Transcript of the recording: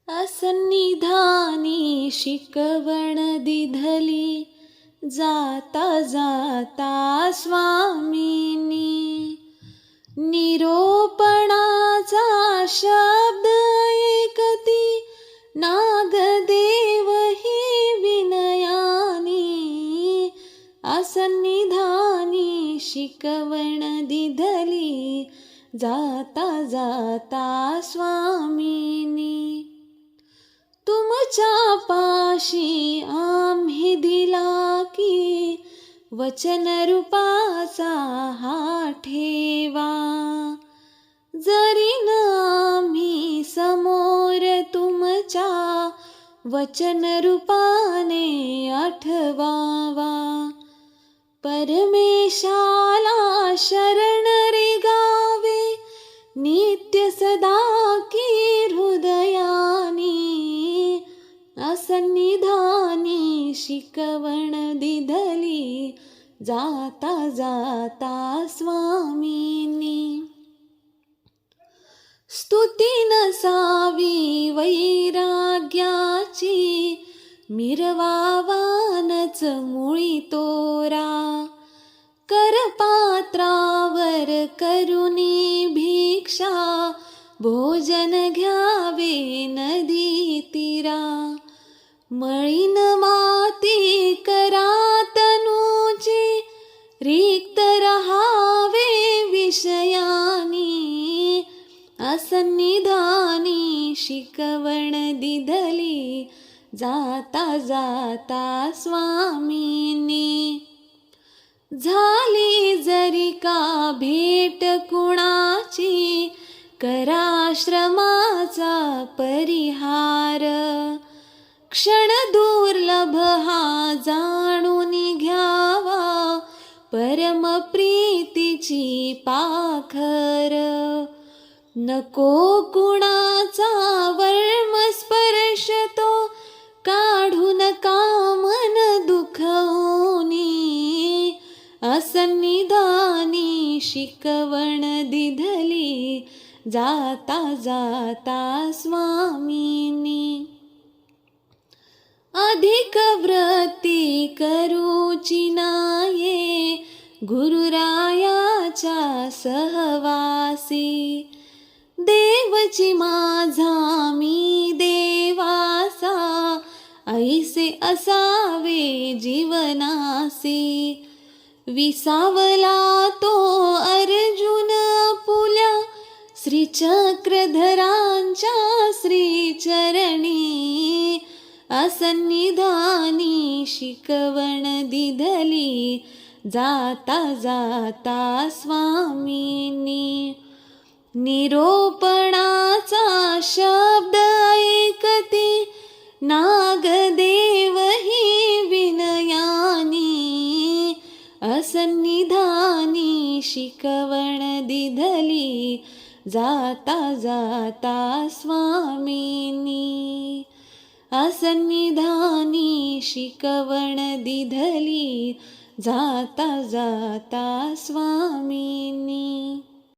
असन्निधानी शिकवण दिधली, जाता जाता स्वामीनी. निरोपणाचा शब्द ऐकती, नागदेव ही विनयानी. असन्निधानी शिकवण दिधली, जाता जाता स्वामीनी. तुमच्या पाशी आम्ही दिला की, वचन रूपाचा हा ठेवा. जरी न आम्ही समोर तुमच्या, वचन रूपाने आठवावा. परमेशाला शरण रे गावे, नित्य सदा की हृदयानी. असन्निधानी शिकवण दिधली, जाता जाता स्वामीनी. स्तुती नसावी वैराग्याची, मिरवावानच मुळी तोरा. करपात्रावर करुणी भिक्षा, भोजन घ्यावे नदी तीरा. मळीन माती करा तनूची, रिक्त रहावे विषयानी. असन्निधानी शिकवण दिधली, जाता जाता स्वामीनी. झाली जरी का भेट कुणाची, करा श्रमाचा परिहार. क्षण दुर्लभ हा जाणून घ्यावा, परम प्रीतीची पाखर. नको कुणाचा वर्म स्पर्श तो, काढू नका मन दुखवनी. असन्निधानी शिकवण दिधली, जाता जाता स्वामीनी. अधिक वृत्ती करूची नाये, गुरुरायाच्या सहवासी. देवची माझा मी देवासा, ऐसे असावे जीवनासी. विसावला तो अर्जुन आपुल्या, श्रीचक्रधरांच्या श्रीचरणी. असन्निधानी शिकवण दिधली, जाता जाता स्वामीनी. निरोपणाचा शब्द ऐकती, नागदेव ही विनयानी. असन्निधानी शिकवण दिधली, जाता जाता स्वामीनी. असन्निधानी शिकवण दिधली, जाता जाता स्वामीनी.